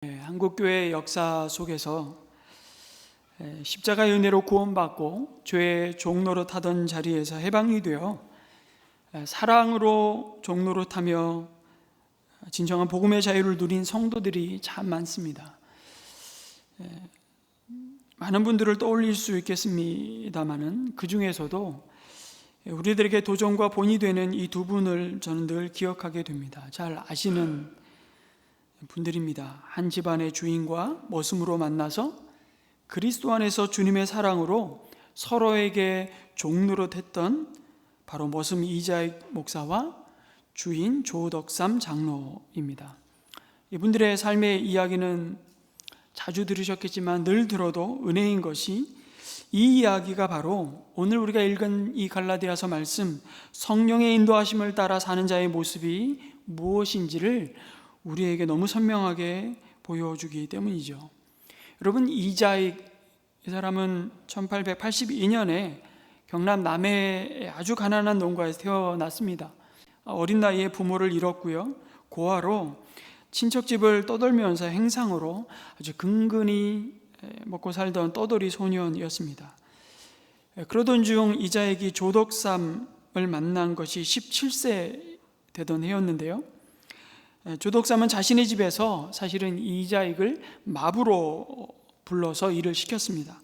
한국교회 역사 속에서 십자가의 은혜로 구원받고 죄의 종노릇하던 자리에서 해방이 되어 사랑으로 종노릇하며 진정한 복음의 자유를 누린 성도들이 참 많습니다. 많은 분들을 떠올릴 수 있겠습니다마는 그 중에서도 우리들에게 도전과 본이 되는 이 두 분을 저는 늘 기억하게 됩니다. 잘 아시는 분들입니다. 한 집안의 주인과 머슴으로 만나서 그리스도 안에서 주님의 사랑으로 서로에게 종노릇했던 바로 머슴 이자익 목사와 주인 조덕삼 장로입니다. 이분들의 삶의 이야기는 자주 들으셨겠지만 늘 들어도 은혜인 것이 이 이야기가 바로 오늘 우리가 읽은 이 갈라디아서 말씀, 성령의 인도하심을 따라 사는 자의 모습이 무엇인지를 우리에게 너무 선명하게 보여주기 때문이죠. 여러분, 이자익, 이 사람은 1882년에 경남 남해의 아주 가난한 농가에서 태어났습니다. 어린 나이에 부모를 잃었고요, 고아로 친척집을 떠돌면서 행상으로 아주 근근히 먹고 살던 떠돌이 소년이었습니다. 그러던 중 이자익이 조덕삼을 만난 것이 17세 되던 해였는데요, 조덕삼은 자신의 집에서 사실은 이자익을 마부로 불러서 일을 시켰습니다.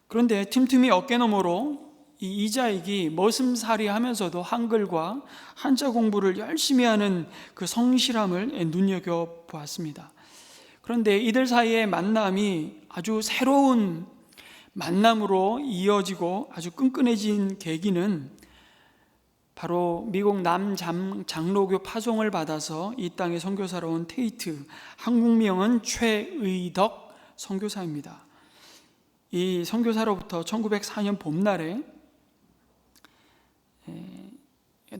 그런데 틈틈이 어깨너머로 이 이자익이 머슴살이 하면서도 한글과 한자 공부를 열심히 하는 그 성실함을 눈여겨보았습니다. 그런데 이들 사이의 만남이 아주 새로운 만남으로 이어지고 아주 끈끈해진 계기는 바로 미국 남장로교 파송을 받아서 이 땅에 선교사로 온 테이트, 한국명은 최의덕 선교사입니다. 이 선교사로부터 1904년 봄날에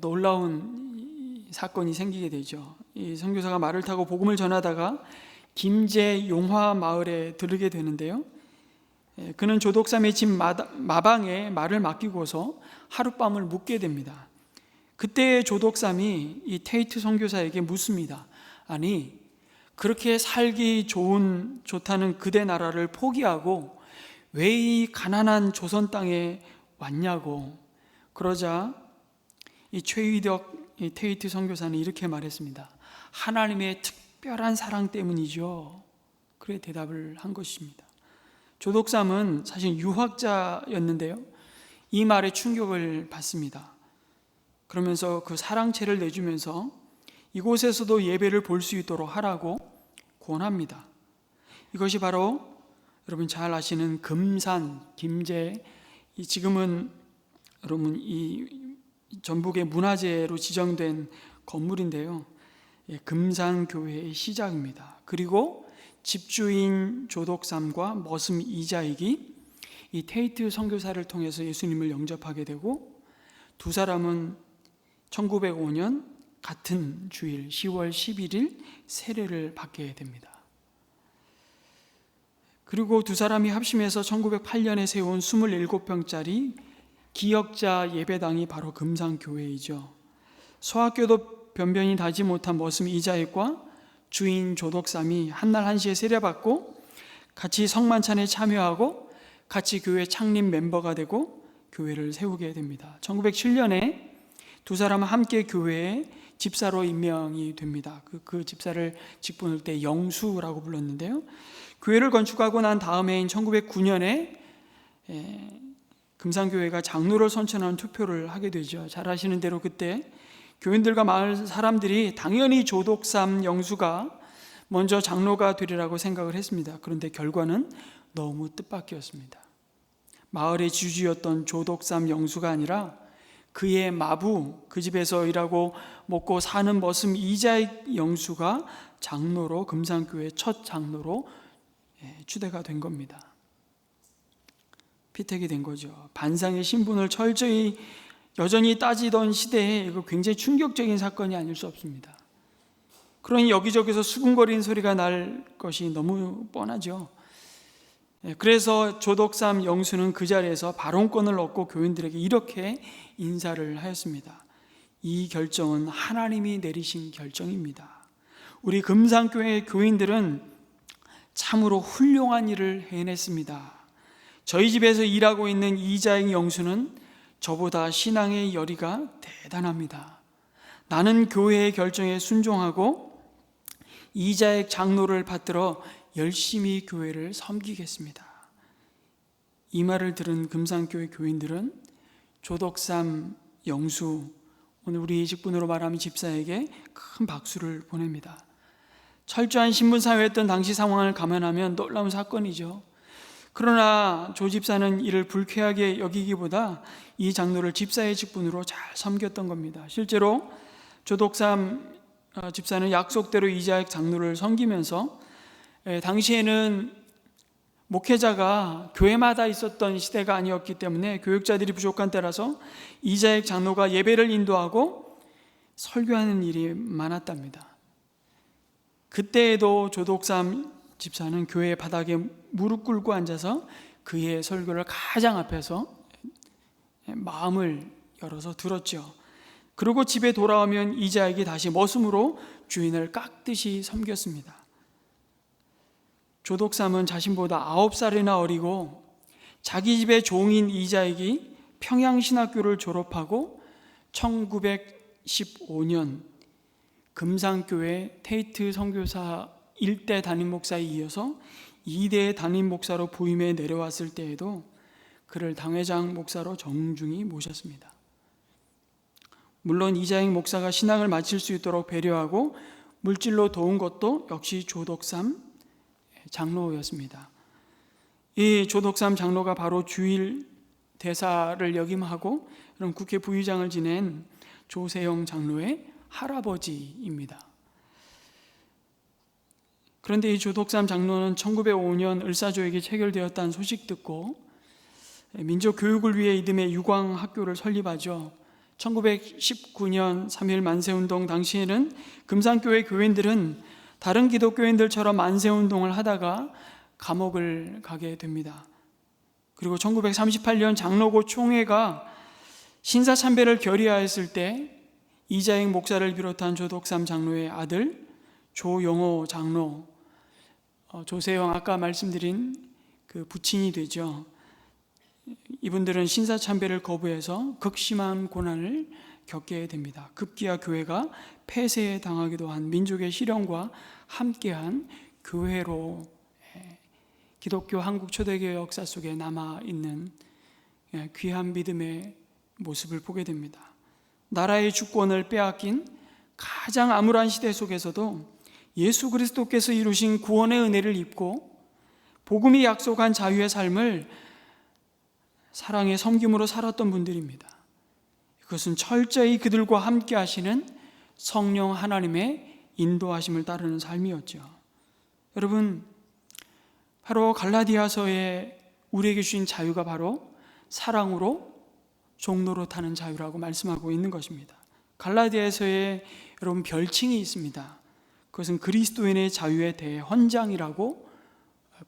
놀라운 사건이 생기게 되죠. 이 선교사가 말을 타고 복음을 전하다가 김제 용화 마을에 들르게 되는데요, 그는 조덕삼의 집 마방에 말을 맡기고서 하룻밤을 묵게 됩니다. 그때 조덕삼이 이 테이트 선교사에게 묻습니다. 아니, 그렇게 살기 좋다는 그대 나라를 포기하고 왜 이 가난한 조선 땅에 왔냐고. 그러자 이 최의덕 이 테이트 선교사는 이렇게 말했습니다. 하나님의 특별한 사랑 때문이죠. 그래 대답을 한 것입니다. 조덕삼은 사실 유학자였는데요, 이 말에 충격을 받습니다. 그러면서 그 사랑채를 내주면서 이곳에서도 예배를 볼 수 있도록 하라고 권합니다. 이것이 바로 여러분 잘 아시는 금산, 김제, 지금은 여러분 이 전북의 문화재로 지정된 건물인데요, 금산교회의 시작입니다. 그리고 집주인 조덕삼과 머슴 이자익이 이 테이트 선교사를 통해서 예수님을 영접하게 되고, 두 사람은 1905년 같은 주일 10월 11일 세례를 받게 됩니다. 그리고 두 사람이 합심해서 1908년에 세운 27평짜리 기역자 예배당이 바로 금산교회이죠. 소학교도 변변히 다지 못한 머슴 이자익과 주인 조덕삼이 한날 한시에 세례받고 같이 성만찬에 참여하고 같이 교회 창립 멤버가 되고 교회를 세우게 됩니다. 1907년에 두 사람은 함께 교회에 집사로 임명이 됩니다. 그 집사를 직분을 때 영수라고 불렀는데요, 교회를 건축하고 난 다음 해인 1909년에 금산교회가 장로를 선출하는 투표를 하게 되죠. 잘 아시는 대로 그때 교인들과 마을 사람들이 당연히 조덕삼 영수가 먼저 장로가 되리라고 생각을 했습니다. 그런데 결과는 너무 뜻밖이었습니다. 마을의 주주였던 조덕삼 영수가 아니라 그의 마부, 그 집에서 일하고 먹고 사는 머슴 이자익 영수가 장로로, 금산교회 첫 장로로 추대가 된 겁니다. 피택이 된 거죠. 반상의 신분을 철저히 여전히 따지던 시대에 이거 굉장히 충격적인 사건이 아닐 수 없습니다. 그러니 여기저기서 수군거리는 소리가 날 것이 너무 뻔하죠. 그래서 조덕삼 영수는 그 자리에서 발언권을 얻고 교인들에게 이렇게 인사를 하였습니다. 이 결정은 하나님이 내리신 결정입니다. 우리 금산교회 교인들은 참으로 훌륭한 일을 해냈습니다. 저희 집에서 일하고 있는 이자익 영수는 저보다 신앙의 열의가 대단합니다. 나는 교회의 결정에 순종하고 이자익 장로를 받들어 열심히 교회를 섬기겠습니다. 이 말을 들은 금산교회 교인들은 조덕삼 영수, 오늘 우리 직분으로 말하면 집사에게 큰 박수를 보냅니다. 철저한 신분사회였던 당시 상황을 감안하면 놀라운 사건이죠. 그러나 조 집사는 이를 불쾌하게 여기기보다 이 장로를 집사의 직분으로 잘 섬겼던 겁니다. 실제로 조덕삼 집사는 약속대로 이자익 장로를 섬기면서, 당시에는 목회자가 교회마다 있었던 시대가 아니었기 때문에 교육자들이 부족한 때라서 이자익 장로가 예배를 인도하고 설교하는 일이 많았답니다. 그때에도 조덕삼 집사는 교회 바닥에 무릎 꿇고 앉아서 그의 설교를 가장 앞에서 마음을 열어서 들었죠. 그리고 집에 돌아오면 이자익이 다시 머슴으로 주인을 깎듯이 섬겼습니다. 조덕삼은 자신보다 9살이나 어리고 자기 집의 종인 이자익이 평양신학교를 졸업하고 1915년 금산교회 테이트 선교사 1대 담임 목사에 이어서 2대 담임 목사로 부임해 내려왔을 때에도 그를 당회장 목사로 정중히 모셨습니다. 물론 이자익 목사가 신앙을 마칠 수 있도록 배려하고 물질로 도운 것도 역시 조덕삼 장로였습니다. 이 조덕삼 장로가 바로 주일 대사를 역임하고 그럼 국회 부의장을 지낸 조세영 장로의 할아버지입니다. 그런데 이 조덕삼 장로는 1905년 을사조약이 체결되었다는 소식 듣고 민족 교육을 위해 이듬해 유광학교를 설립하죠. 1919년 3.1 만세운동 당시에는 금산교회 교인들은 다른 기독교인들처럼 만세운동을 하다가 감옥을 가게 됩니다. 그리고 1938년 장로고 총회가 신사참배를 결의하였을 때 이자익 목사를 비롯한 조덕삼 장로의 아들 조영호 장로, 조세영 아까 말씀드린 그 부친이 되죠. 이분들은 신사참배를 거부해서 극심한 고난을 겪게 됩니다. 급기야 교회가 폐쇄에 당하기도 한 민족의 시련과 함께한 교회로 기독교 한국 초대교회 역사 속에 남아있는 귀한 믿음의 모습을 보게 됩니다. 나라의 주권을 빼앗긴 가장 암울한 시대 속에서도 예수 그리스도께서 이루신 구원의 은혜를 입고 복음이 약속한 자유의 삶을 사랑의 섬김으로 살았던 분들입니다. 그것은 철저히 그들과 함께 하시는 성령 하나님의 인도하심을 따르는 삶이었죠. 여러분, 바로 갈라디아서에 우리에게 주신 자유가 바로 사랑으로 종로로 타는 자유라고 말씀하고 있는 것입니다. 갈라디아서에 여러분 별칭이 있습니다. 그것은 그리스도인의 자유의 대헌장이라고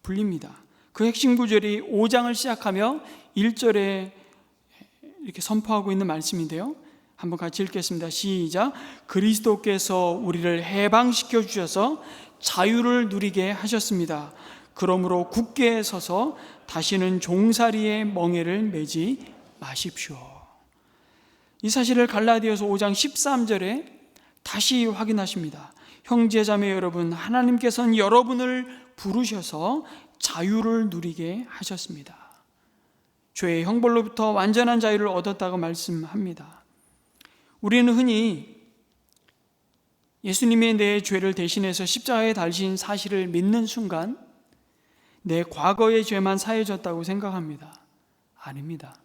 불립니다. 그 핵심 구절이 5장을 시작하며 1절에 이렇게 선포하고 있는 말씀인데요, 한번 같이 읽겠습니다. 시작. 그리스도께서 우리를 해방시켜 주셔서 자유를 누리게 하셨습니다. 그러므로 굳게 서서 다시는 종살이의 멍에를 매지 마십시오. 이 사실을 갈라디아서 5장 13절에 다시 확인하십니다. 형제자매 여러분, 하나님께서는 여러분을 부르셔서 자유를 누리게 하셨습니다. 죄의 형벌로부터 완전한 자유를 얻었다고 말씀합니다. 우리는 흔히 예수님이 내 죄를 대신해서 십자가에 달리신 사실을 믿는 순간 내 과거의 죄만 사해졌다고 생각합니다. 아닙니다.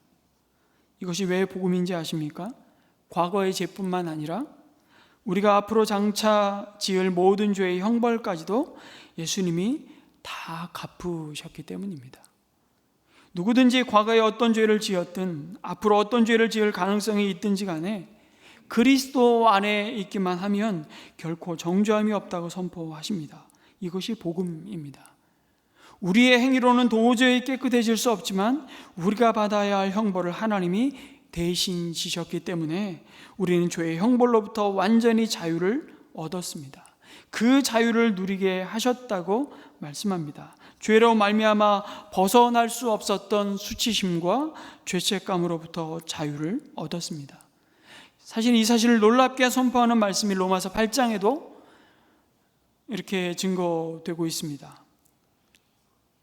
이것이 왜 복음인지 아십니까? 과거의 죄뿐만 아니라 우리가 앞으로 장차 지을 모든 죄의 형벌까지도 예수님이 다 갚으셨기 때문입니다. 누구든지 과거에 어떤 죄를 지었든 앞으로 어떤 죄를 지을 가능성이 있든지 간에 그리스도 안에 있기만 하면 결코 정죄함이 없다고 선포하십니다. 이것이 복음입니다. 우리의 행위로는 도저히 깨끗해질 수 없지만 우리가 받아야 할 형벌을 하나님이 대신 지셨기 때문에 우리는 죄의 형벌로부터 완전히 자유를 얻었습니다. 그 자유를 누리게 하셨다고 말씀합니다. 죄로 말미암아 벗어날 수 없었던 수치심과 죄책감으로부터 자유를 얻었습니다. 사실 이 사실을 놀랍게 선포하는 말씀이 로마서 8장에도 이렇게 증거되고 있습니다.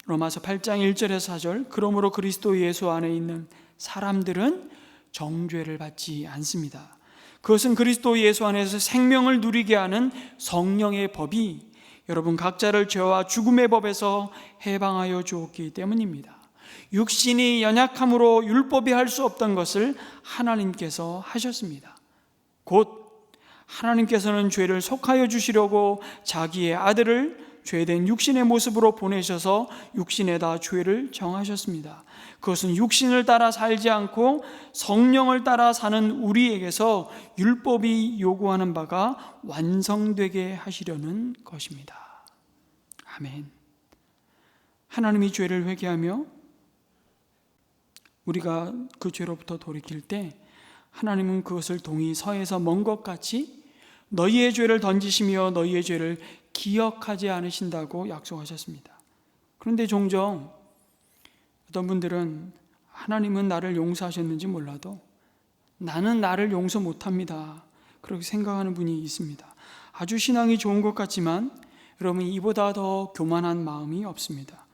로마서 8장 1절에서 4절, 그러므로 그리스도 예수 안에 있는 사람들은 정죄를 받지 않습니다. 그것은 그리스도 예수 안에서 생명을 누리게 하는 성령의 법이 여러분 각자를 죄와 죽음의 법에서 해방하여 주었기 때문입니다. 육신이 연약함으로 율법이 할 수 없던 것을 하나님께서 하셨습니다. 곧 하나님께서는 죄를 속하여 주시려고 자기의 아들을 죄된 육신의 모습으로 보내셔서 육신에다 죄를 정하셨습니다. 그것은 육신을 따라 살지 않고 성령을 따라 사는 우리에게서 율법이 요구하는 바가 완성되게 하시려는 것입니다. 아멘. 하나님이 죄를 회개하며 우리가 그 죄로부터 돌이킬 때 하나님은 그것을 동이 서에서 먼 것 같이 너희의 죄를 던지시며 너희의 죄를 기억하지 않으신다고 약속하셨습니다. 그런데 종종 어떤 분들은 하나님은 나를 용서하셨는지 몰라도 나는 나를 용서 못합니다, 그렇게 생각하는 분이 있습니다. 아주 신앙이 좋은 것 같지만 여러분, 이보다 더 교만한 마음이 없습니다.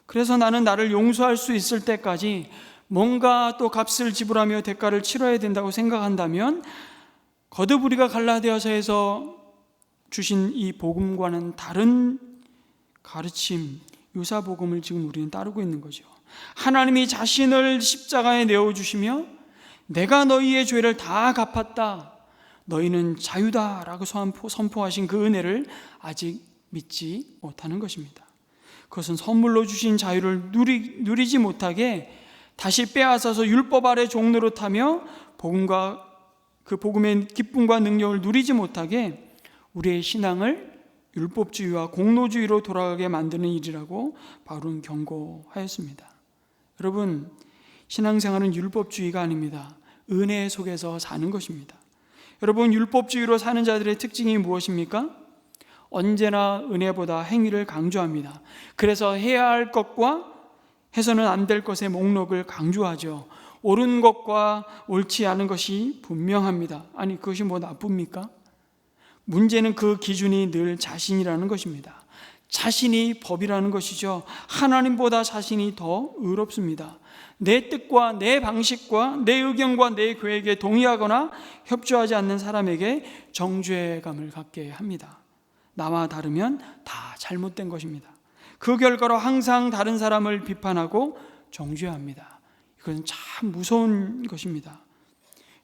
그래서 나는 나를 용서할 수 있을 때까지 뭔가 또 값을 지불하며 대가를 치러야 된다고 생각한다면 거듭 우리가 갈라디아서에서 주신 이 복음과는 다른 가르침, 유사복음을 지금 우리는 따르고 있는 거죠. 하나님이 자신을 십자가에 내어주시며 내가 너희의 죄를 다 갚았다, 너희는 자유다라고 선포하신 그 은혜를 아직 믿지 못하는 것입니다. 그것은 선물로 주신 자유를 누리지 못하게 다시 빼앗아서 율법 아래 종노릇하며 복음과 그 복음의 기쁨과 능력을 누리지 못하게 우리의 신앙을 율법주의와 공로주의로 돌아가게 만드는 일이라고 바울은 경고하였습니다. 여러분, 신앙생활은 율법주의가 아닙니다. 은혜 속에서 사는 것입니다. 여러분, 율법주의로 사는 자들의 특징이 무엇입니까? 언제나 은혜보다 행위를 강조합니다. 그래서 해야 할 것과 해서는 안 될 것의 목록을 강조하죠. 옳은 것과 옳지 않은 것이 분명합니다. 아니, 그것이 뭐 나쁩니까? 문제는 그 기준이 늘 자신이라는 것입니다. 자신이 법이라는 것이죠. 하나님보다 자신이 더 의롭습니다. 내 뜻과 내 방식과 내 의견과 내 계획에 동의하거나 협조하지 않는 사람에게 정죄감을 갖게 합니다. 나와 다르면 다 잘못된 것입니다. 그 결과로 항상 다른 사람을 비판하고 정죄합니다. 이건 참 무서운 것입니다.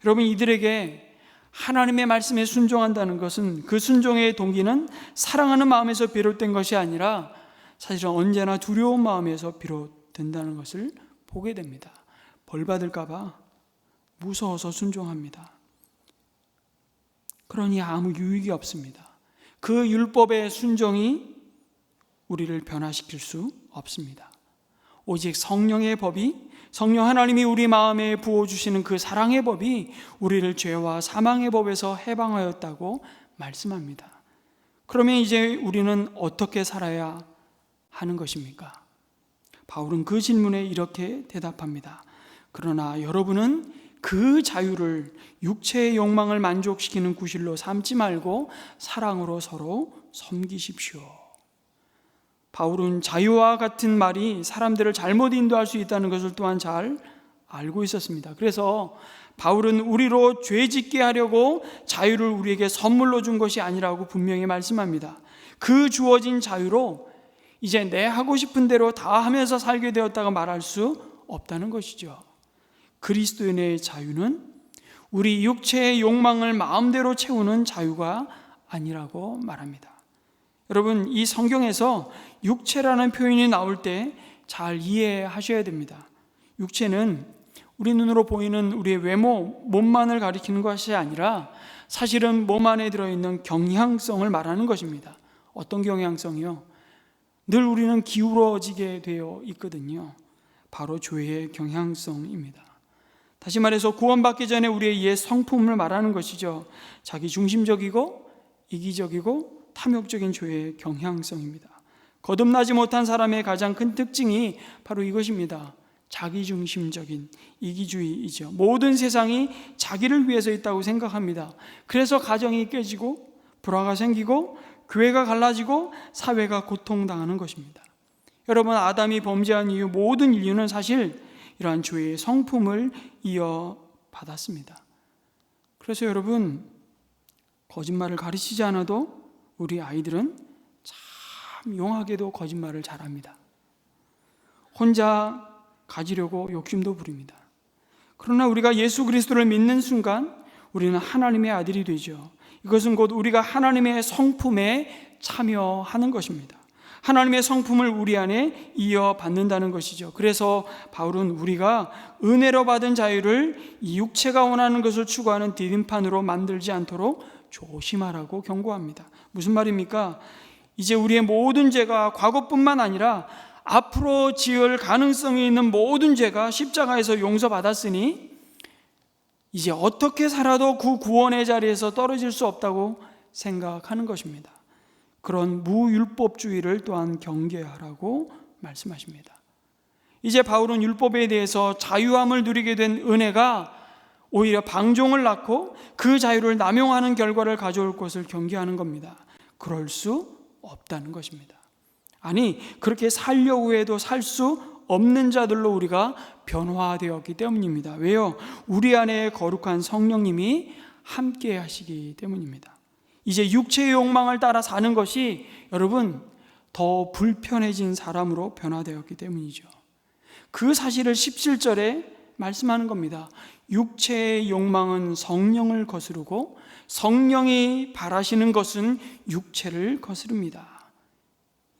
여러분, 이들에게 하나님의 말씀에 순종한다는 것은 그 순종의 동기는 사랑하는 마음에서 비롯된 것이 아니라 사실은 언제나 두려운 마음에서 비롯된다는 것을 보게 됩니다. 벌 받을까 봐 무서워서 순종합니다. 그러니 아무 유익이 없습니다. 그 율법의 순종이 우리를 변화시킬 수 없습니다. 오직 성령의 법이, 성령 하나님이 우리 마음에 부어주시는 그 사랑의 법이 우리를 죄와 사망의 법에서 해방하였다고 말씀합니다. 그러면 이제 우리는 어떻게 살아야 하는 것입니까? 바울은 그 질문에 이렇게 대답합니다. 그러나 여러분은 그 자유를 육체의 욕망을 만족시키는 구실로 삼지 말고 사랑으로 서로 섬기십시오. 바울은 자유와 같은 말이 사람들을 잘못 인도할 수 있다는 것을 또한 잘 알고 있었습니다. 그래서 바울은 우리로 죄짓게 하려고 자유를 우리에게 선물로 준 것이 아니라고 분명히 말씀합니다. 그 주어진 자유로 이제 내 하고 싶은 대로 다 하면서 살게 되었다고 말할 수 없다는 것이죠. 그리스도인의 자유는 우리 육체의 욕망을 마음대로 채우는 자유가 아니라고 말합니다. 여러분, 이 성경에서 육체라는 표현이 나올 때 잘 이해하셔야 됩니다. 육체는 우리 눈으로 보이는 우리의 외모, 몸만을 가리키는 것이 아니라 사실은 몸 안에 들어있는 경향성을 말하는 것입니다. 어떤 경향성이요? 늘 우리는 기울어지게 되어 있거든요. 바로 죄의 경향성입니다. 다시 말해서 구원받기 전에 우리의 옛 성품을 말하는 것이죠. 자기 중심적이고 이기적이고 탐욕적인 죄의 경향성입니다. 거듭나지 못한 사람의 가장 큰 특징이 바로 이것입니다. 자기중심적인 이기주의이죠. 모든 세상이 자기를 위해서 있다고 생각합니다. 그래서 가정이 깨지고 불화가 생기고 교회가 갈라지고 사회가 고통당하는 것입니다. 여러분, 아담이 범죄한 이후 모든 인류는 사실 이러한 죄의 성품을 이어받았습니다. 그래서 여러분, 거짓말을 가르치지 않아도 우리 아이들은 참 용하게도 거짓말을 잘합니다. 혼자 가지려고 욕심도 부립니다. 그러나 우리가 예수 그리스도를 믿는 순간 우리는 하나님의 아들이 되죠. 이것은 곧 우리가 하나님의 성품에 참여하는 것입니다. 하나님의 성품을 우리 안에 이어받는다는 것이죠. 그래서 바울은 우리가 은혜로 받은 자유를 이 육체가 원하는 것을 추구하는 디딤판으로 만들지 않도록 조심하라고 경고합니다. 무슨 말입니까? 이제 우리의 모든 죄가 과거뿐만 아니라 앞으로 지을 가능성이 있는 모든 죄가 십자가에서 용서받았으니 이제 어떻게 살아도 그 구원의 자리에서 떨어질 수 없다고 생각하는 것입니다. 그런 무율법주의를 또한 경계하라고 말씀하십니다. 이제 바울은 율법에 대해서 자유함을 누리게 된 은혜가 오히려 방종을 낳고 그 자유를 남용하는 결과를 가져올 것을 경계하는 겁니다. 그럴 수 없다는 것입니다. 아니, 그렇게 살려고 해도 살 수 없는 자들로 우리가 변화되었기 때문입니다. 왜요? 우리 안에 거룩한 성령님이 함께 하시기 때문입니다. 이제 육체의 욕망을 따라 사는 것이 여러분 더 불편해진 사람으로 변화되었기 때문이죠. 그 사실을 17절에 말씀하는 겁니다. 육체의 욕망은 성령을 거스르고 성령이 바라시는 것은 육체를 거스릅니다.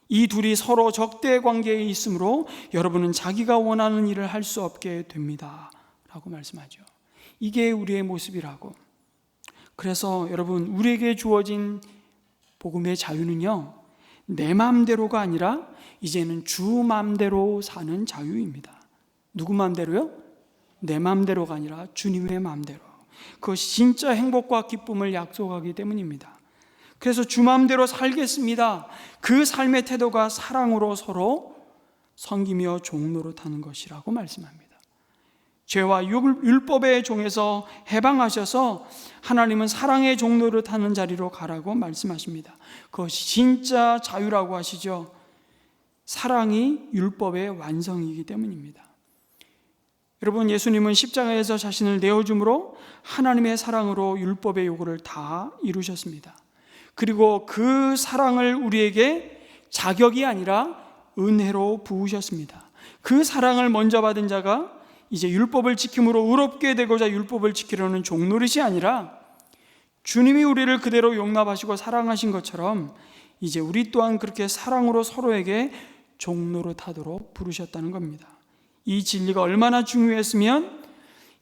이 둘이 서로 적대 관계에 있으므로 여러분은 자기가 원하는 일을 할 수 없게 됩니다 라고 말씀하죠. 이게 우리의 모습이라고. 그래서 여러분, 우리에게 주어진 복음의 자유는요, 내 마음대로가 아니라 이제는 주 마음대로 사는 자유입니다. 누구 마음대로요? 내 마음대로가 아니라 주님의 마음대로. 그것이 진짜 행복과 기쁨을 약속하기 때문입니다. 그래서 주 마음대로 살겠습니다. 그 삶의 태도가 사랑으로 서로 섬기며 종노릇하는 것이라고 말씀합니다. 죄와 율법의 종에서 해방하셔서 하나님은 사랑의 종노릇하는 자리로 가라고 말씀하십니다. 그것이 진짜 자유라고 하시죠. 사랑이 율법의 완성이기 때문입니다. 여러분, 예수님은 십자가에서 자신을 내어줌으로 하나님의 사랑으로 율법의 요구를 다 이루셨습니다. 그리고 그 사랑을 우리에게 자격이 아니라 은혜로 부으셨습니다. 그 사랑을 먼저 받은 자가 이제 율법을 지킴으로 의롭게 되고자 율법을 지키려는 종노릇이 아니라 주님이 우리를 그대로 용납하시고 사랑하신 것처럼 이제 우리 또한 그렇게 사랑으로 서로에게 종노릇하도록 부르셨다는 겁니다. 이 진리가 얼마나 중요했으면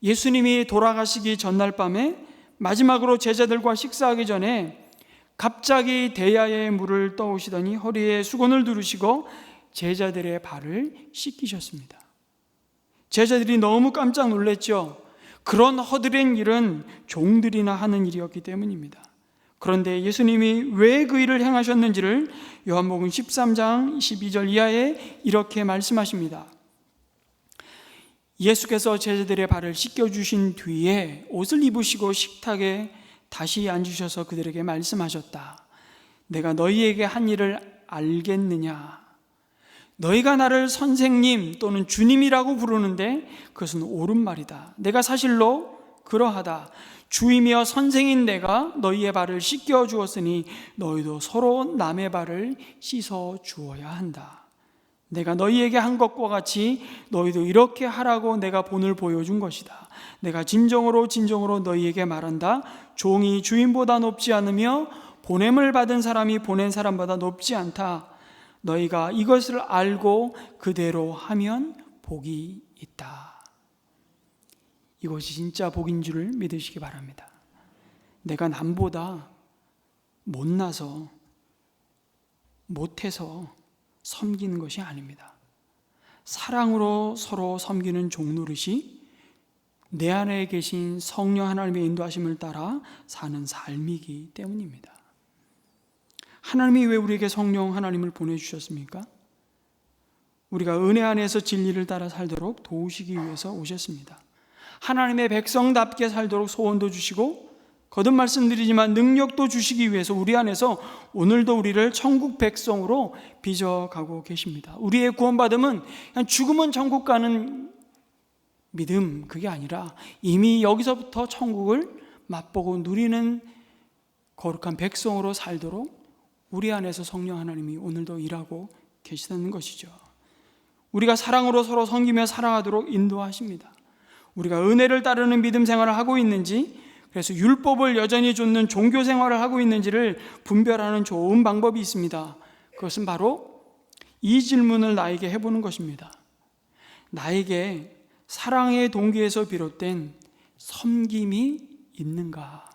예수님이 돌아가시기 전날 밤에 마지막으로 제자들과 식사하기 전에 갑자기 대야의 물을 떠오시더니 허리에 수건을 두르시고 제자들의 발을 씻기셨습니다. 제자들이 너무 깜짝 놀랐죠. 그런 허드렛 일은 종들이나 하는 일이었기 때문입니다. 그런데 예수님이 왜 그 일을 행하셨는지를 요한복음 13장 12절 이하에 이렇게 말씀하십니다. 예수께서 제자들의 발을 씻겨주신 뒤에 옷을 입으시고 식탁에 다시 앉으셔서 그들에게 말씀하셨다. 내가 너희에게 한 일을 알겠느냐? 너희가 나를 선생님 또는 주님이라고 부르는데 그것은 옳은 말이다. 내가 사실로 그러하다. 주이며 선생인 내가 너희의 발을 씻겨 주었으니 너희도 서로 남의 발을 씻어 주어야 한다. 내가 너희에게 한 것과 같이 너희도 이렇게 하라고 내가 본을 보여준 것이다. 내가 진정으로 너희에게 말한다. 종이 주인보다 높지 않으며 보냄을 받은 사람이 보낸 사람보다 높지 않다. 너희가 이것을 알고 그대로 하면 복이 있다. 이것이 진짜 복인 줄 믿으시기 바랍니다. 내가 남보다 못나서 못해서 섬기는 것이 아닙니다. 사랑으로 서로 섬기는 종노릇이 내 안에 계신 성령 하나님의 인도하심을 따라 사는 삶이기 때문입니다. 하나님이 왜 우리에게 성령 하나님을 보내주셨습니까? 우리가 은혜 안에서 진리를 따라 살도록 도우시기 위해서 오셨습니다. 하나님의 백성답게 살도록 소원도 주시고 거듭 말씀드리지만 능력도 주시기 위해서 우리 안에서 오늘도 우리를 천국 백성으로 빚어가고 계십니다. 우리의 구원받음은 그냥 죽으면 천국 가는 믿음, 그게 아니라 이미 여기서부터 천국을 맛보고 누리는 거룩한 백성으로 살도록 우리 안에서 성령 하나님이 오늘도 일하고 계시다는 것이죠. 우리가 사랑으로 서로 섬기며 살아가도록 인도하십니다. 우리가 은혜를 따르는 믿음 생활을 하고 있는지, 그래서 율법을 여전히 좇는 종교 생활을 하고 있는지를 분별하는 좋은 방법이 있습니다. 그것은 바로 이 질문을 나에게 해보는 것입니다. 나에게 사랑의 동기에서 비롯된 섬김이 있는가?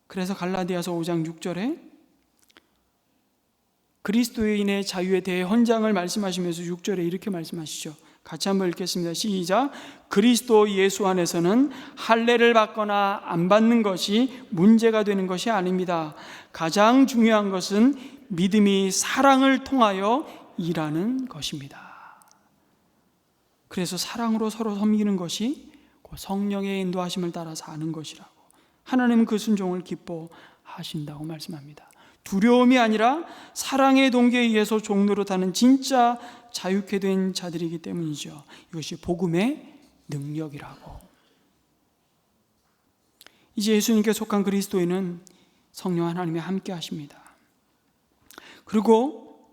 그래서 갈라디아서 5장 6절에 그리스도인의 자유에 대해 헌장을 말씀하시면서 6절에 이렇게 말씀하시죠. 같이 한번 읽겠습니다. 시작. 그리스도 예수 안에서는 할례를 받거나 안 받는 것이 문제가 되는 것이 아닙니다. 가장 중요한 것은 믿음이 사랑을 통하여 일하는 것입니다. 그래서 사랑으로 서로 섬기는 것이 성령의 인도하심을 따라 사는 것이라고, 하나님은 그 순종을 기뻐하신다고 말씀합니다. 두려움이 아니라 사랑의 동기에 의해서 종노릇하는 진짜 자유케 된 자들이기 때문이죠. 이것이 복음의 능력이라고. 이제 예수님께 속한 그리스도인은 성령 하나님이 함께 하십니다. 그리고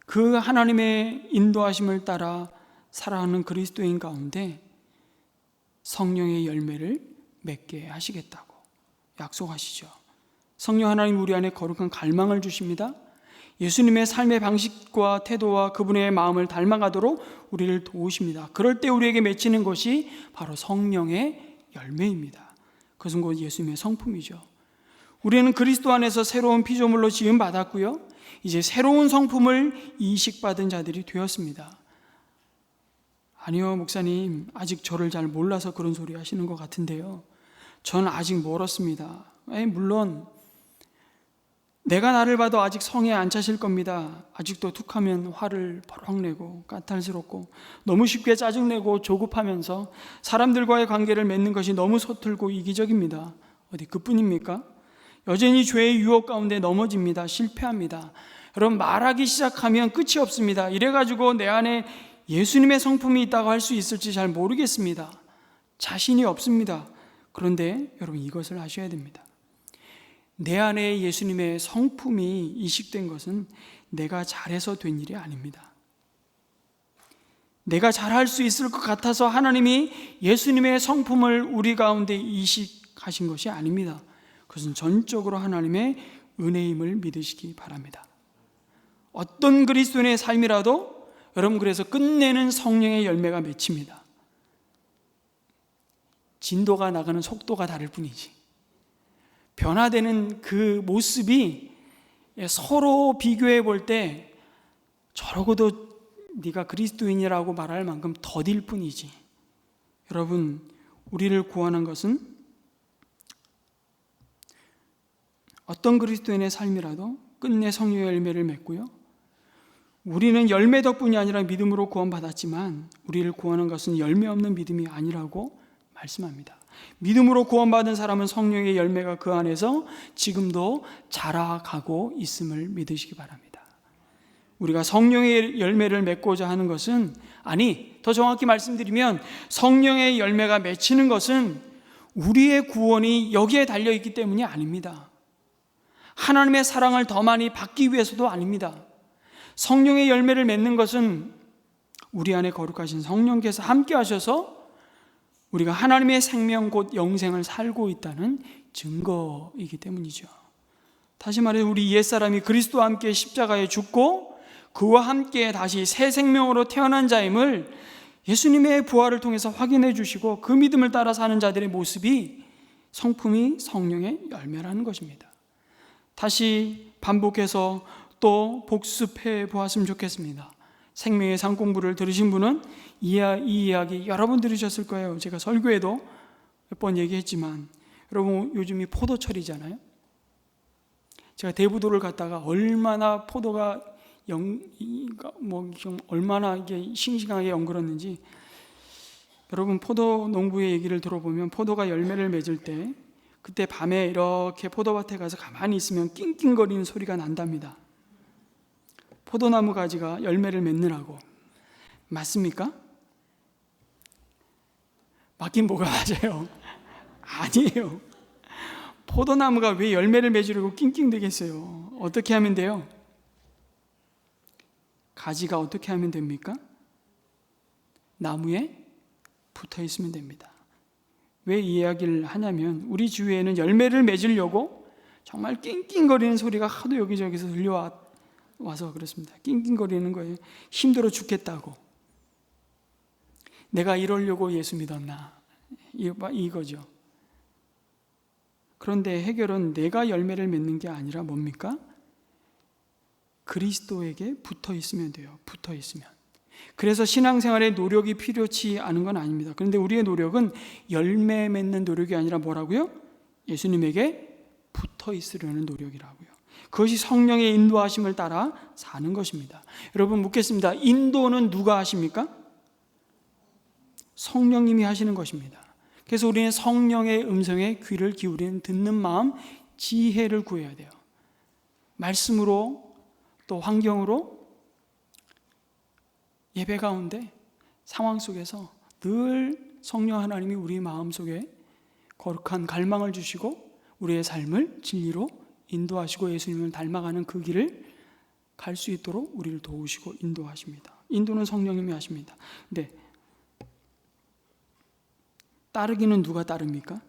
그 하나님의 인도하심을 따라 살아가는 그리스도인 가운데 성령의 열매를 맺게 하시겠다고 약속하시죠. 성령 하나님 우리 안에 거룩한 갈망을 주십니다. 예수님의 삶의 방식과 태도와 그분의 마음을 닮아가도록 우리를 도우십니다. 그럴 때 우리에게 맺히는 것이 바로 성령의 열매입니다. 그것은 곧 예수님의 성품이죠. 우리는 그리스도 안에서 새로운 피조물로 지음 받았고요, 이제 새로운 성품을 이식받은 자들이 되었습니다. 아니요, 목사님, 아직 저를 잘 몰라서 그런 소리 하시는 것 같은데요, 저는 아직 멀었습니다. 물론 내가 나를 봐도 아직 성에 안 차실 겁니다. 아직도 툭하면 화를 버럭 내고 까탈스럽고 너무 쉽게 짜증내고 조급하면서 사람들과의 관계를 맺는 것이 너무 서툴고 이기적입니다. 어디 그뿐입니까? 여전히 죄의 유혹 가운데 넘어집니다. 실패합니다. 여러분, 말하기 시작하면 끝이 없습니다. 이래가지고 내 안에 예수님의 성품이 있다고 할 수 있을지 잘 모르겠습니다. 자신이 없습니다. 그런데 여러분, 이것을 아셔야 됩니다. 내 안에 예수님의 성품이 이식된 것은 내가 잘해서 된 일이 아닙니다. 내가 잘할 수 있을 것 같아서 하나님이 예수님의 성품을 우리 가운데 이식하신 것이 아닙니다. 그것은 전적으로 하나님의 은혜임을 믿으시기 바랍니다. 어떤 그리스도인의 삶이라도 여러분, 그래서 끝내는 성령의 열매가 맺힙니다. 진도가 나가는 속도가 다를 뿐이지, 변화되는 그 모습이 서로 비교해 볼 때 저러고도 네가 그리스도인이라고 말할 만큼 더딜 뿐이지. 여러분, 우리를 구원한 것은 어떤 그리스도인의 삶이라도 끝내 성령의 열매를 맺고요, 우리는 열매 덕분이 아니라 믿음으로 구원받았지만 우리를 구원한 것은 열매 없는 믿음이 아니라고 말씀합니다. 믿음으로 구원받은 사람은 성령의 열매가 그 안에서 지금도 자라가고 있음을 믿으시기 바랍니다. 우리가 성령의 열매를 맺고자 하는 것은, 아니, 더 정확히 말씀드리면 성령의 열매가 맺히는 것은 우리의 구원이 여기에 달려있기 때문이 아닙니다. 하나님의 사랑을 더 많이 받기 위해서도 아닙니다. 성령의 열매를 맺는 것은 우리 안에 거룩하신 성령께서 함께 하셔서 우리가 하나님의 생명 곧 영생을 살고 있다는 증거이기 때문이죠. 다시 말해 우리 옛사람이 그리스도와 함께 십자가에 죽고 그와 함께 다시 새 생명으로 태어난 자임을 예수님의 부활을 통해서 확인해 주시고 그 믿음을 따라 사는 자들의 모습이 성품이 성령의 열매라는 것입니다. 다시 반복해서 또 복습해 보았으면 좋겠습니다. 생명의 상 공부를 들으신 분은 이 이야기 여러 번 들으셨을 거예요. 제가 설교에도 몇 번 얘기했지만, 여러분, 요즘이 포도철이잖아요. 제가 대부도를 갔다가 얼마나 포도가 얼마나 이게 싱싱하게 연그렀는지, 여러분 포도 농부의 얘기를 들어보면 포도가 열매를 맺을 때 그때 밤에 이렇게 포도밭에 가서 가만히 있으면 낑낑거리는 소리가 난답니다. 포도나무 가지가 열매를 맺느라고. 맞습니까? 맞긴 뭐가 맞아요? 아니에요. 포도나무가 왜 열매를 맺으려고 낑낑대겠어요? 어떻게 하면 돼요? 가지가 어떻게 하면 됩니까? 나무에 붙어 있으면 됩니다. 왜 이 이야기를 하냐면 우리 주위에는 열매를 맺으려고 정말 낑낑거리는 소리가 하도 여기저기서 들려와서 그렇습니다. 낑낑거리는 거예요. 힘들어 죽겠다고. 내가 이러려고 예수 믿었나? 이거죠. 그런데 해결은 내가 열매를 맺는 게 아니라 뭡니까? 그리스도에게 붙어 있으면 돼요. 붙어 있으면. 그래서 신앙생활에 노력이 필요치 않은 건 아닙니다. 그런데 우리의 노력은 열매 맺는 노력이 아니라 뭐라고요? 예수님에게 붙어 있으려는 노력이라고요. 그것이 성령의 인도하심을 따라 사는 것입니다. 여러분 묻겠습니다. 인도는 누가 하십니까? 성령님이 하시는 것입니다. 그래서 우리는 성령의 음성에 귀를 기울이는 듣는 마음, 지혜를 구해야 돼요. 말씀으로 또 환경으로 예배 가운데 상황 속에서 늘 성령 하나님이 우리 마음속에 거룩한 갈망을 주시고 우리의 삶을 진리로 인도하시고 예수님을 닮아가는 그 길을 갈 수 있도록 우리를 도우시고 인도하십니다. 인도는 성령님이 하십니다. 근데 따르기는 누가 따릅니까?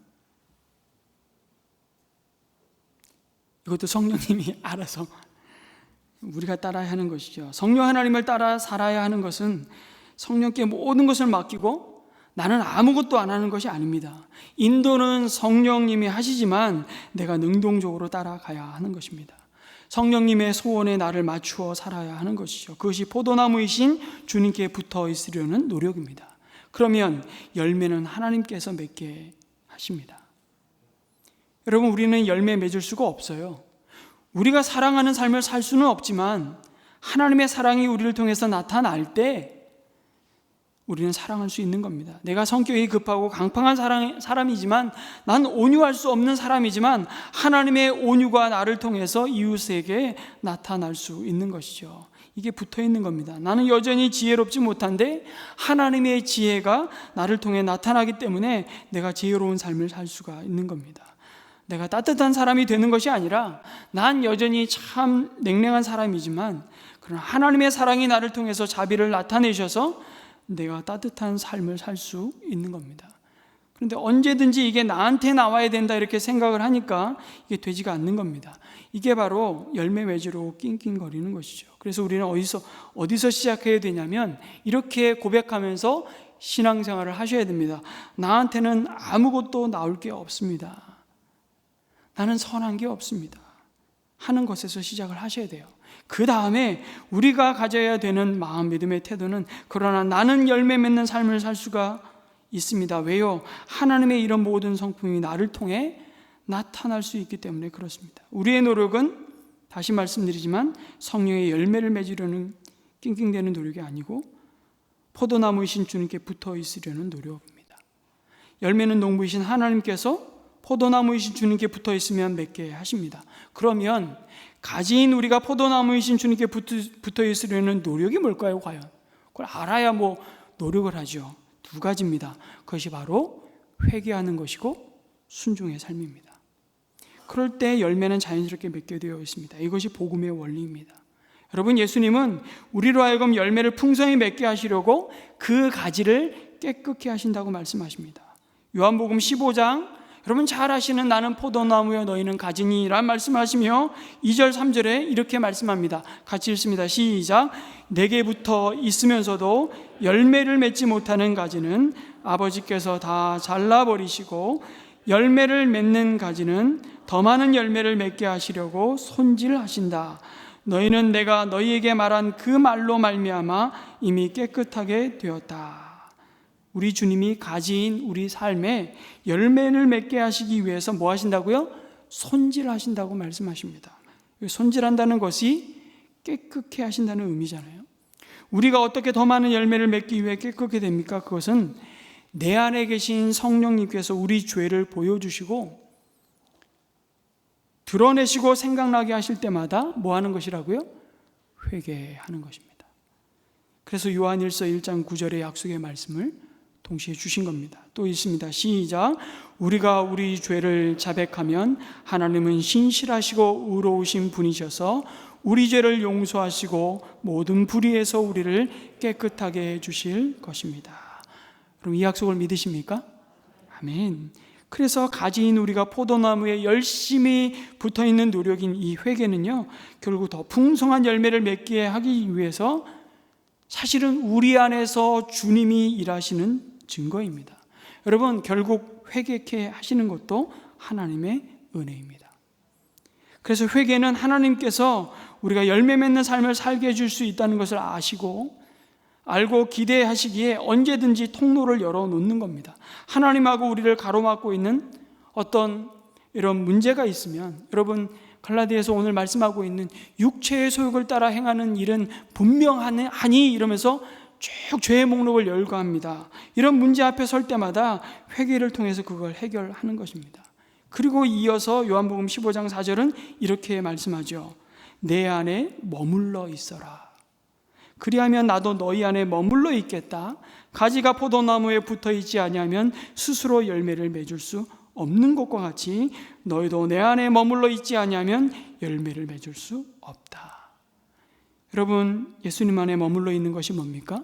이것도 성령님이 알아서 우리가 따라야 하는 것이죠. 성령 하나님을 따라 살아야 하는 것은 성령께 모든 것을 맡기고 나는 아무것도 안 하는 것이 아닙니다. 인도는 성령님이 하시지만 내가 능동적으로 따라가야 하는 것입니다. 성령님의 소원에 나를 맞추어 살아야 하는 것이죠. 그것이 포도나무이신 주님께 붙어 있으려는 노력입니다. 그러면 열매는 하나님께서 맺게 하십니다. 여러분 우리는 열매 맺을 수가 없어요. 우리가 사랑하는 삶을 살 수는 없지만 하나님의 사랑이 우리를 통해서 나타날 때 우리는 사랑할 수 있는 겁니다. 내가 성격이 급하고 강팍한 사람이지만 난 온유할 수 없는 사람이지만 하나님의 온유가 나를 통해서 이웃에게 나타날 수 있는 것이죠. 이게 붙어 있는 겁니다. 나는 여전히 지혜롭지 못한데 하나님의 지혜가 나를 통해 나타나기 때문에 내가 지혜로운 삶을 살 수가 있는 겁니다. 내가 따뜻한 사람이 되는 것이 아니라 난 여전히 참 냉랭한 사람이지만 그러나 하나님의 사랑이 나를 통해서 자비를 나타내셔서 내가 따뜻한 삶을 살 수 있는 겁니다. 그런데 언제든지 이게 나한테 나와야 된다 이렇게 생각을 하니까 이게 되지가 않는 겁니다. 이게 바로 열매 맺으러 낑낑거리는 것이죠. 그래서 우리는 어디서 시작해야 되냐면 이렇게 고백하면서 신앙생활을 하셔야 됩니다. 나한테는 아무것도 나올 게 없습니다. 나는 선한 게 없습니다. 하는 것에서 시작을 하셔야 돼요. 그 다음에 우리가 가져야 되는 마음, 믿음의 태도는 그러나 나는 열매 맺는 삶을 살 수가 있습니다. 왜요? 하나님의 이런 모든 성품이 나를 통해 나타날 수 있기 때문에 그렇습니다. 우리의 노력은 다시 말씀드리지만 성령의 열매를 맺으려는 낑낑대는 노력이 아니고 포도나무이신 주님께 붙어 있으려는 노력입니다. 열매는 농부이신 하나님께서 포도나무이신 주님께 붙어 있으면 맺게 하십니다. 그러면 가지인 우리가 포도나무이신 주님께 붙어 있으려는 노력이 뭘까요? 과연 그걸 알아야 노력을 하죠. 두 가지입니다. 그것이 바로 회개하는 것이고 순종의 삶입니다. 그럴 때 열매는 자연스럽게 맺게 되어 있습니다. 이것이 복음의 원리입니다. 여러분 예수님은 우리로 하여금 열매를 풍성히 맺게 하시려고 그 가지를 깨끗게 하신다고 말씀하십니다. 요한복음 15장 여러분 잘 아시는 나는 포도나무여 너희는 가지니 라는 말씀하시며 2절 3절에 이렇게 말씀합니다. 같이 읽습니다. 시작. 내게 붙어 있으면서도 열매를 맺지 못하는 가지는 아버지께서 다 잘라버리시고 열매를 맺는 가지는 더 많은 열매를 맺게 하시려고 손질하신다. 너희는 내가 너희에게 말한 그 말로 말미암아 이미 깨끗하게 되었다. 우리 주님이 가지인 우리 삶에 열매를 맺게 하시기 위해서 뭐 하신다고요? 손질하신다고 말씀하십니다. 손질한다는 것이 깨끗게 하신다는 의미잖아요. 우리가 어떻게 더 많은 열매를 맺기 위해 깨끗게 됩니까? 그것은 내 안에 계신 성령님께서 우리 죄를 보여주시고 드러내시고 생각나게 하실 때마다 뭐 하는 것이라고요? 회개하는 것입니다. 그래서 요한일서 1장 9절의 약속의 말씀을 동시에 주신 겁니다. 또 있습니다. 시작. 우리가 우리 죄를 자백하면 하나님은 신실하시고 의로우신 분이셔서 우리 죄를 용서하시고 모든 불의에서 우리를 깨끗하게 해주실 것입니다. 그럼 이 약속을 믿으십니까? 아멘. 그래서 가지인 우리가 포도나무에 열심히 붙어있는 노력인 이 회개는요, 결국 더 풍성한 열매를 맺게 하기 위해서 사실은 우리 안에서 주님이 일하시는 증거입니다. 여러분, 결국 회개케 하시는 것도 하나님의 은혜입니다. 그래서 회개는 하나님께서 우리가 열매 맺는 삶을 살게 해줄 수 있다는 것을 아시고 알고 기대하시기에 언제든지 통로를 열어놓는 겁니다. 하나님하고 우리를 가로막고 있는 어떤 이런 문제가 있으면, 여러분 갈라디아에서 오늘 말씀하고 있는 육체의 소욕을 따라 행하는 일은 분명하니 이러면서 쭉 죄의 목록을 열거합니다. 이런 문제 앞에 설 때마다 회개를 통해서 그걸 해결하는 것입니다. 그리고 이어서 요한복음 15장 4절은 이렇게 말씀하죠. 내 안에 머물러 있어라. 그리하면 나도 너희 안에 머물러 있겠다. 가지가 포도나무에 붙어 있지 아니하면 스스로 열매를 맺을 수 없는 것과 같이 너희도 내 안에 머물러 있지 아니하면 열매를 맺을 수 없다. 여러분, 예수님 안에 머물러 있는 것이 뭡니까?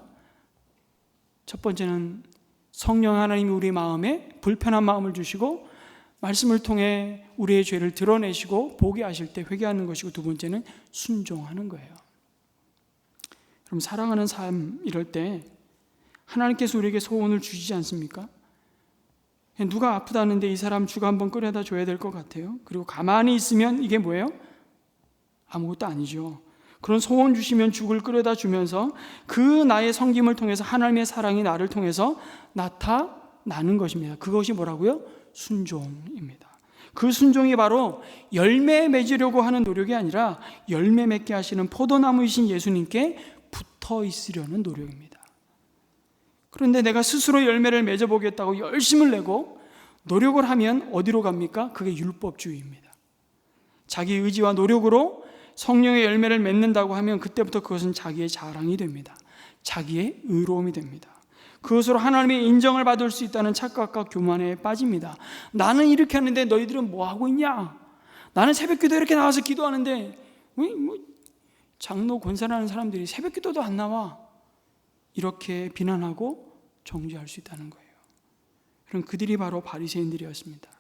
첫 번째는 성령 하나님이 우리 마음에 불편한 마음을 주시고 말씀을 통해 우리의 죄를 드러내시고 보게 하실 때 회개하는 것이고, 두 번째는 순종하는 거예요. 그럼 사랑하는 삶 이럴 때 하나님께서 우리에게 소원을 주시지 않습니까? 누가 아프다는데 이 사람 죽 한번 끓여다 줘야 될 것 같아요. 그리고 가만히 있으면 이게 뭐예요? 아무것도 아니죠. 그런 소원 주시면 죽을 끓여다 주면서 그 나의 섬김을 통해서 하나님의 사랑이 나를 통해서 나타나는 것입니다. 그것이 뭐라고요? 순종입니다. 그 순종이 바로 열매 맺으려고 하는 노력이 아니라 열매 맺게 하시는 포도나무이신 예수님께 붙어 있으려는 노력입니다. 그런데 내가 스스로 열매를 맺어보겠다고 열심을 내고 노력을 하면 어디로 갑니까? 그게 율법주의입니다. 자기 의지와 노력으로 성령의 열매를 맺는다고 하면 그때부터 그것은 자기의 자랑이 됩니다. 자기의 의로움이 됩니다. 그것으로 하나님의 인정을 받을 수 있다는 착각과 교만에 빠집니다. 나는 이렇게 하는데 너희들은 뭐 하고 있냐? 나는 새벽기도 이렇게 나와서 기도하는데 장로 권사라는 사람들이 새벽기도도 안 나와. 이렇게 비난하고 정죄할 수 있다는 거예요. 그럼 그들이 바로 바리새인들이었습니다.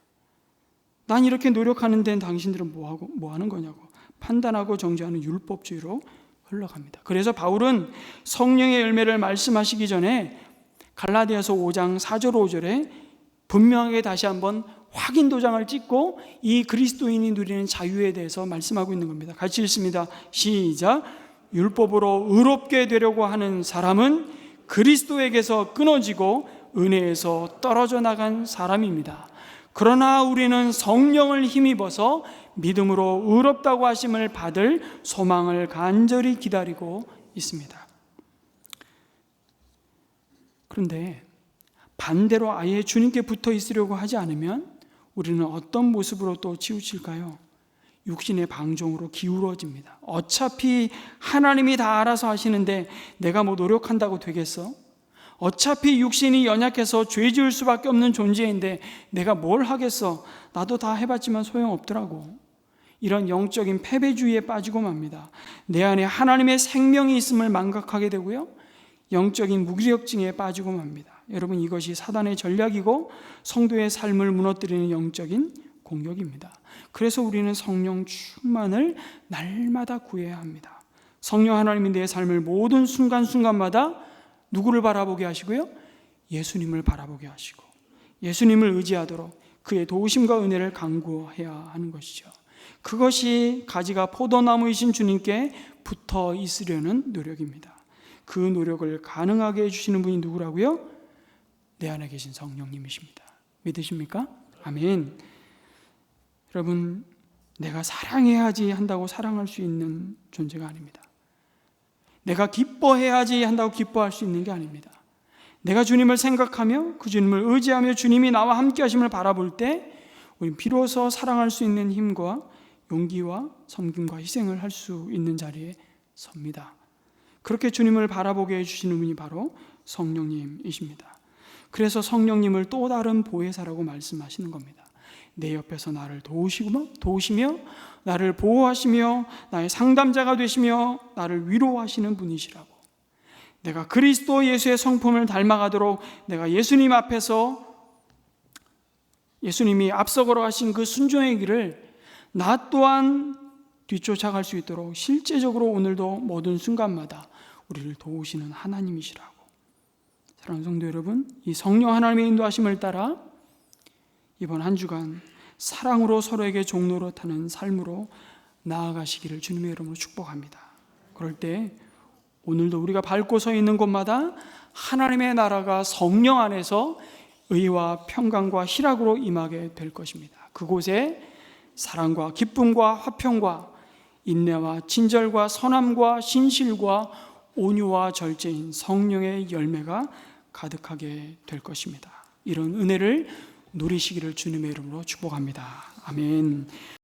난 이렇게 노력하는 데는 당신들은 뭐 하는 거냐고 판단하고 정죄하는 율법주의로 흘러갑니다. 그래서 바울은 성령의 열매를 말씀하시기 전에 갈라디아서 5장 4절 5절에 분명하게 다시 한번 확인 도장을 찍고 이 그리스도인이 누리는 자유에 대해서 말씀하고 있는 겁니다. 같이 읽습니다. 시작. 율법으로 의롭게 되려고 하는 사람은 그리스도에게서 끊어지고 은혜에서 떨어져 나간 사람입니다. 그러나 우리는 성령을 힘입어서 믿음으로 의롭다고 하심을 받을 소망을 간절히 기다리고 있습니다. 그런데 반대로 아예 주님께 붙어 있으려고 하지 않으면 우리는 어떤 모습으로 또 치우칠까요? 육신의 방종으로 기울어집니다. 어차피 하나님이 다 알아서 하시는데 내가 뭐 노력한다고 되겠어? 어차피 육신이 연약해서 죄 지을 수밖에 없는 존재인데 내가 뭘 하겠어? 나도 다 해봤지만 소용없더라고. 이런 영적인 패배주의에 빠지고 맙니다. 내 안에 하나님의 생명이 있음을 망각하게 되고요, 영적인 무기력증에 빠지고 맙니다. 여러분, 이것이 사단의 전략이고 성도의 삶을 무너뜨리는 영적인 공격입니다. 그래서 우리는 성령 충만을 날마다 구해야 합니다. 성령 하나님이 내 삶을 모든 순간순간마다 누구를 바라보게 하시고요? 예수님을 바라보게 하시고 예수님을 의지하도록 그의 도우심과 은혜를 간구해야 하는 것이죠. 그것이 가지가 포도나무이신 주님께 붙어 있으려는 노력입니다. 그 노력을 가능하게 해주시는 분이 누구라고요? 내 안에 계신 성령님이십니다. 믿으십니까? 아멘. 여러분, 내가 사랑해야지 한다고 사랑할 수 있는 존재가 아닙니다. 내가 기뻐해야지 한다고 기뻐할 수 있는 게 아닙니다. 내가 주님을 생각하며 그 주님을 의지하며 주님이 나와 함께 하심을 바라볼 때 우리는 비로소 사랑할 수 있는 힘과 용기와 섬김과 희생을 할 수 있는 자리에 섭니다. 그렇게 주님을 바라보게 해주시는 분이 바로 성령님이십니다. 그래서 성령님을 또 다른 보혜사라고 말씀하시는 겁니다. 내 옆에서 나를 도우시며 나를 보호하시며 나의 상담자가 되시며 나를 위로하시는 분이시라고. 내가 그리스도 예수의 성품을 닮아가도록 내가 예수님 앞에서 예수님이 앞서 걸어가신 그 순종의 길을 나 또한 뒤쫓아갈 수 있도록 실제적으로 오늘도 모든 순간마다 우리를 도우시는 하나님이시라고. 사랑하는 성도 여러분, 이 성령 하나님의 인도하심을 따라 이번 한 주간 사랑으로 서로에게 종노릇하는 삶으로 나아가시기를 주님의 이름으로 축복합니다. 그럴 때 오늘도 우리가 밟고 서 있는 곳마다 하나님의 나라가 성령 안에서 의와 평강과 희락으로 임하게 될 것입니다. 그곳에 사랑과 기쁨과 화평과 인내와 친절과 선함과 신실과 온유와 절제인 성령의 열매가 가득하게 될 것입니다. 이런 은혜를 누리시기를 주님의 이름으로 축복합니다. 아멘.